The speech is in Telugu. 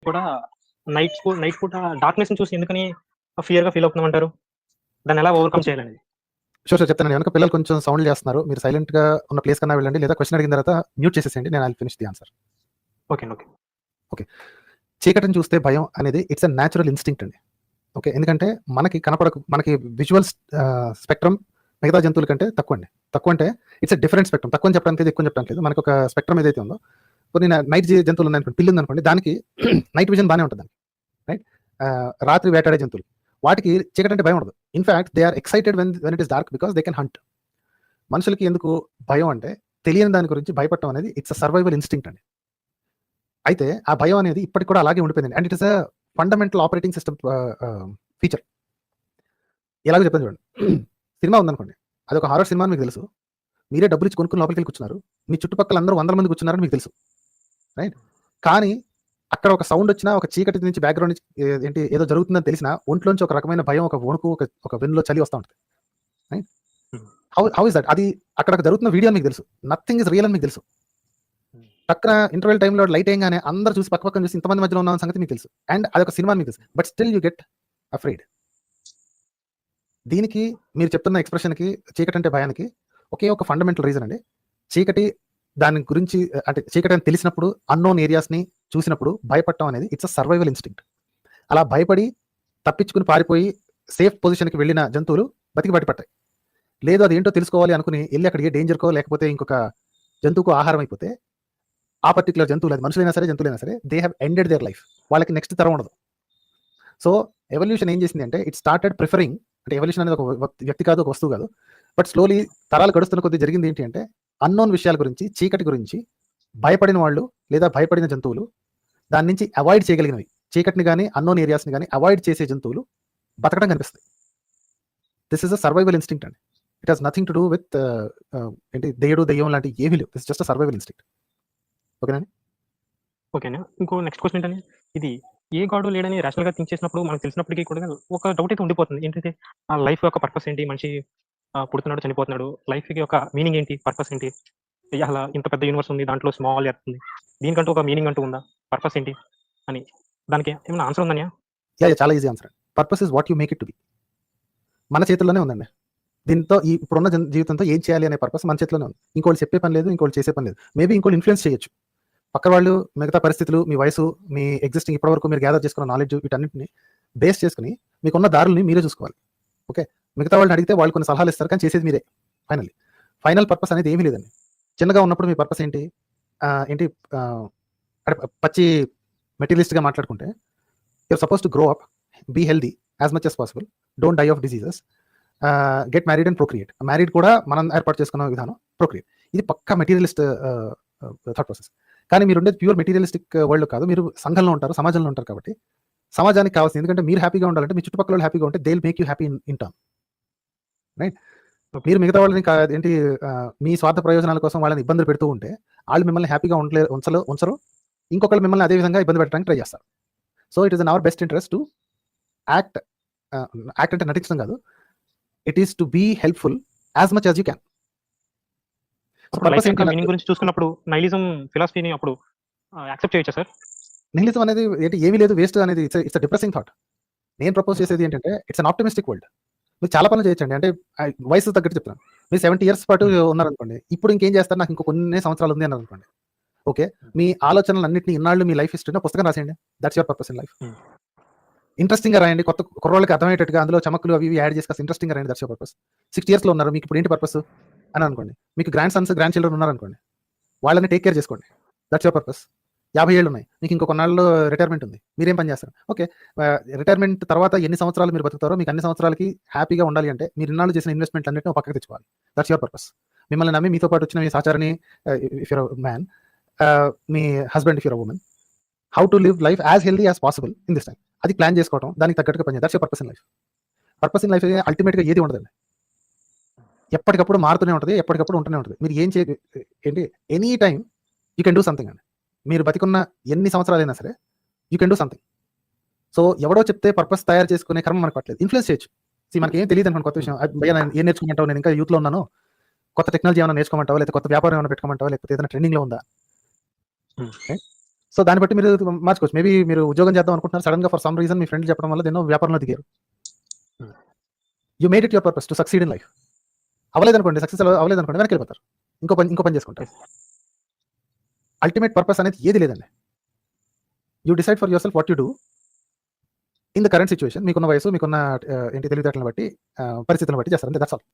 కూడా నైట్ పూట డార్క్‌నెస్‌ని చూసి ఎందుకని ఫియర్‌గా ఫీల్ అవుతున్నామంటారు? దాన్ని ఎలా ఓవర్‌కమ్ చేయాలనేది? షూర్ చెప్తానండి. వెనక పిల్లలు కొంచెం సౌండ్ చేస్తున్నారు. మీరు సైలెంట్‌గా ఉన్న ప్లేస్ కన్నా వెళ్ళండి. లేదా క్వెషన్ అడిగిన తర్వాత మ్యూట్ చేసేసేయండి. నేను I will finish the answer. Okay. Okay. చీకటిని చూస్తే భయం అనేది ఇట్స్ ఎ న్యాచురల్ ఇన్‌స్టింక్ట్ అండి. ఓకే. ఎందుకంటే మనకి విజువల్ స్పెక్ట్రమ్ మిగతా జంతువుల కంటే తక్కువండి. తక్కువంటే ఇట్స్ ఎ డిఫరెంట్ స్పెక్ట్రమ్. తక్కువని చెప్పడానికి లేదు, ఎక్కువని చెప్పడానికి లేదు. మనకొక స్పెక్ట్రమ్ ఏదైతే ఉందో, కొన్ని నైట్ జంతువులు ఉన్నాయనుకోండి, పిల్లి ఉందనుకోండి, దానికి నైట్ విజన్ బానే ఉంటదండి. రైట్? రాత్రి వేటాడే జంతువులు. వాటికి చీకటి అంటే భయం ఉండదు. In fact they are excited when it is dark because they can hunt. మనుషులకి ఎందుకు భయం అంటే, తెలియని దాని గురించి భయపడటం అనేది ఇట్స్ ఎ సర్వైవల్ ఇన్‌స్టింక్ట్ అండి. అయితే ఆ భయం అనేది ఇప్పటికి కూడా అలాగే ఉండిపోయిందండి. And it is a fundamental operating system feature. ఎలాగో చెప్తాను చూడండి. సినిమా ఉందనుకోండి, అదొక హారర్ సినిమా అని మీకు తెలుసు. మీరే డబ్బులిచ్చి కొనుక్కొని లోపలికెళ్ళి కూర్చున్నారు. మీ చుట్టుపక్కల అందరూ 100 మంది కూర్చున్నారని మీకు తెలుసు. రైట్? కానీ అక్కడ ఒక సౌండ్ వచ్చినా, ఒక చీకటి నుంచి బ్యాక్‌గ్రౌండ్ నుంచి ఏదో జరుగుతుందని తెలిసినా ఒంట్లోంచి ఒక రకమైన భయం, ఒక వణుకు, ఒక వెన్నులో చలి వస్తా ఉంటది. రైట్? How is that? అది అక్కడ జరుగుతున్న వీడియో మీకు తెలుసు. నథింగ్ ఇస్ రియల్ అని మీకు తెలుసు. పక్కన ఇంటర్వెల్ టైంలో లైట్ ఏయంగానే అందరూ చూసి పక్కన చూసి ఇంతమంది మధ్యలో ఉన్న సంగతి మీకు తెలుసు. అండ్ అదొక సినిమా అని మీకు తెలుసు. But still you get afraid. దీనికి మీరు చెప్తున్న ఎక్స్‌ప్రెషన్‌కి, చీకటి అంటే భయానికి ఒకే ఒక ఫండమెంటల్ రీజన్ అండి. చీకటి దాని గురించి అంటే చీకటి అని తెలిసినప్పుడు అన్నోన్ ఏరియాస్‌ని చూసినప్పుడు భయపడటం అనేది ఇట్స్ ఎ సర్వైవల్ ఇన్‌స్టింక్ట్. అలా భయపడి తప్పించుకుని పారిపోయి సేఫ్ పొజిషన్‌కి వెళ్ళిన జంతువులు బతికి బయటపడతాయి. లేదు అదేంటో తెలుసుకోవాలి అనుకుని ఎళ్లి అక్కడ ఏ డేంజర్‌కో లేకపోతే ఇంకొక జంతువుకో ఆహారం అయిపోతే ఆ పర్టిక్యులర్ జంతువులు, అది మనుషులైనా సరే, జంతువులైనా సరే, they have ended their life. వాళ్ళకి నెక్స్ట్ తరం ఉండదు. సో ఎవల్యూషన్ ఏం చేసింది అంటే ఇట్ స్టార్టెడ్ ప్రిఫరింగ్, అంటే ఎవల్యూషన్ అనేది ఒక వ్యక్తి కాదు, ఒక వస్తువు కాదు. బట్ స్లోలీ తరాలు గడుస్తున్న కొద్దీ జరిగింది ఏంటి అంటే అన్నోన్ విషయాల గురించి, చీకటి గురించి భయపడిన వాళ్ళు లేదా భయపడిన జంతువులు దాని నుంచి అవాయిడ్ చేయగలిగినవి, చీకటిని గానీ అన్నోన్ ఏరియాస్‌ని గానీ అవాయిడ్ చేసే జంతువులు బతకడం కనిపిస్తాయి. This is a survival instinct అండి. It has nothing to do with దెయ్యం లాంటివి ఏమీ లేవు. This just a survival instinct. ఓకేనా. ఇంకో నెక్స్ట్ క్వెషన్ ఏంటంటే, ఇది ఏ గాడు లేడని రేషనల్‌గా థింక్ చేసినప్పుడు మనకు తెలిసినప్పటికీ కూడా ఒక డౌట్ అయితే ఉండిపోతుంది. ఏంటంటే ఆ లైఫ్ యొక్క పర్పస్ ఏంటి? మనిషి పుడుతున్నాడు, చనిపోతున్నాడు. లైఫ్‌కి ఒక మీనింగ్ ఏంటి? పర్పస్ ఏంటి? అలా ఇంత పెద్ద యూనివర్స్ ఉంది. దాంట్లో స్మాల్ ఎర్త్ ఉంది. దీనికంటూ ఒక మీనింగ్ అంటూ ఉందా? పర్పస్ ఏంటి అని? దానికి ఏమైనా ఆన్సర్ ఉందన్నయ్య? చాలా easy answer. Purpose is what you make it to be. మన చేతుల్లోనే ఉందండి. దీంతో ఇప్పుడున్న జీవితంతో ఏం చేయాలి అనే పర్పస్ మన చేతిలోనే ఉంది. ఇంకోళ్ళు చెప్పే పని లేదు, ఇంకోళ్ళు చేసే పని లేదు. మేబీ ఇంకోళ్ళు ఇన్‌ఫ్లుయెన్స్ చేయొచ్చు. పక్క వాళ్ళు, మిగతా పరిస్థితులు, మీ వయసు, మీ ఎగ్జిస్టింగ్ ఇప్పటివరకు మీరు గ్యాదర్ చేసుకున్న నాలెడ్జ్, వీటన్నిటిని బేస్ చేసుకుని మీకున్న దారుల్ని మీరే చూసుకోవాలి. ఓకే. మిగతా వాళ్ళని అడిగితే వాళ్ళు కొన్ని సలహాలు ఇస్తారు, కానీ చేసేది మీరే. ఫైనల్ పర్పస్ అనేది ఏమీ లేదండి. చిన్నగా ఉన్నప్పుడు మీ పర్పస్ ఏంటి? అంటే పచ్చి మెటీరియలిస్ట్‌గా మాట్లాడుకుంటే you're suppose to grow up, be healthy as much as possible, don't die of diseases, get married and procreate. Married కూడా మనం ఏర్పాటు చేసుకున్న విధానం ప్రొక్రియేట్. ఇది పక్కా మెటీరియలిస్ట్ థాట్ ప్రాసెస్. కానీ మీరు ఉండేది ప్యూర్ మెటీరియలిస్టిక్ వరల్డ్ కాదు. మీరు సంఘంలో ఉంటారు, సమాజంలో ఉంటారు. కాబట్టి సమాజానికి కావాల్సింది, ఎందుకంటే మీరు హ్యాపీగా ఉండాలంటే మీ చుట్టుపక్కల వాళ్ళు హ్యాపీగా ఉంటే they will make you happy in turn. Right? మీరు మిగతా వాళ్ళని మీ స్వార్థ ప్రయోజనాల కోసం వాళ్ళని ఇబ్బందులు పెడుతూ ఉంటే వాళ్ళు మిమ్మల్ని హ్యాపీగా ఉంచరు. ఇంకొకళ్ళు మిమ్మల్ని అదే విధంగా ఇబ్బంది పెట్టడానికి ట్రై చేస్తారు. So it is in our best interest to act అంటే నటించడం కాదు. It is to be helpful as much as you can. Life యొక్క మీనింగ్ గురించి చూసుకున్నప్పుడు నైలిజం ఫిలాసఫీని అప్పుడు యాక్సెప్ట్ చేయొచ్చా సార్? నిహిలిజం అనేది ఏమీ లేదు, వేస్ట్ అనేది ఇట్స్ డిప్రెసింగ్ థాట్. నేను ప్రపోజ్ చేసేది ఏంటంటే ఇట్స్ అన్ ఆప్టిమిస్టిక్ వరల్డ్. మీరు చాలా పనులు చేయొచ్చండి. అంటే వయసు తగ్గట్టు చెప్తాను. మీరు 70 ఇయర్స్ పాటు ఉన్నారనుకోండి, ఇప్పుడు ఇంకేం చేస్తారు, నాకు ఇంకో కొన్ని సంవత్సరాలు ఉంది అని అనుకోండి. ఓకే. మీ ఆలోచనలన్నింటినీ ఇన్నాళ్ళు మీ లైఫ్ హిస్టరీలో పుస్తకం రాసేయండి. That's your purpose in life. ఇంట్రెస్టింగ్గా రాయండి, కొత్త కుర్రోళ్ళకి అర్థమయ్యేటట్టుగా, అందులో చమకులు అవి యాడ్ చేసి ఇంట్రెస్టింగ్గా రాయండి. That's your purpose. 60 ఇయర్స్లో ఉన్నారు, మీకు ఇప్పుడు ఏంటి పర్పస్ అని అనుకోండి. మీకు గ్రాండ్ సన్స్, గ్రాండ్ చిల్డ్రన్ ఉన్నారనుకోండి, వాళ్ళని టేక్ కేర్ చేసుకోండి. That's your purpose. 50 ఏళ్ళు ఉన్నాయి, మీకు ఇంకో కొన్నాళ్ళలో రిటైర్మెంట్ ఉంది, మీరేం పని చేస్తారు? ఓకే. రిటైర్మెంట్ తర్వాత ఎన్ని సంవత్సరాలు మీరు బతుకుతారో, మీకు అన్ని సంవత్సరాలకి హ్యాపీగా ఉండాలి అంటే మీరు ఇన్నాళ్ళు చేసిన ఇన్వెస్ట్మెంట్ అన్నింటినీ పక్కకు తెచ్చుకోవాలి. That's your purpose. మిమ్మల్ని నమ్మి మీతో పాటు వచ్చిన మీ సహచరిని, ఇఫ్ యూర్ మ్యాన్, మీ husband if you're women, how to live life as healthy as possible in this time, అది ప్లాన్ చేసుకోవడం, దానికి తగ్గట్టుగా పని చేయాలి. That's your purpose in life. Purpose in life అల్టిమేట్గా ఏది ఉండదండి, ఎప్పటికప్పుడు మారుతూనే ఉంటుంది, ఎప్పటికప్పుడు ఉంటూనే ఉంటుంది. మీరు any time you can do something అండి. మీరు బతికున్న ఎన్ని సంవత్సరాలైనా సరే you can do something. So ఎవడో చెప్తే పర్పస్ తయారు చేసుకునే క్రమం మనకు పట్టలేదు. ఇన్ఫ్లుయెన్స్ చేయొచ్చు. మనకి ఏం తెలియదు అనుకోండి, కొత్త విషయం, భయ్యా నేను ఏం నేర్చుకోమంటావు, నేను ఇంకా యూత్లో ఉన్నాను, కొత్త టెక్నాలజీ ఏమైనా నేర్చుకోమంటావా, లేకపోతే కొత్త వ్యాపారం ఏమైనా పెట్టుకోమంటావా, లేకపోతే ఏదైనా ట్రెండింగ్లో ఉందా? సో దాన్ని బట్టి మీరు మార్చుకోవచ్చు. మేబీ మీరు ఉద్యోగం చేద్దాం అనుకుంటున్నారు, సడన్‌గా ఫర్ సమ్ రీజన్ మీ ఫ్రెండ్ చెప్పడం వల్ల ఎన్నో వ్యాపారంలో దిగారు. You made it your purpose to succeed in life. అవ్వలేదనుకోండి, సక్సెస్ అవ్వలేదనుకోండి, వెనక్కి వెళ్ళిపోతారు. ఇంకో పని చేసుకుంటారు. అల్టిమేట్ పర్పస్ అనేది ఏది లేదండి. You decide for your self what you do in the current situation. మీకున్న వయసు, మీకున్న ఏంటి తెలివితేటలను బట్టి, పరిస్థితులను బట్టి చేస్తారు. అంతే, దట్స్ ఆల్.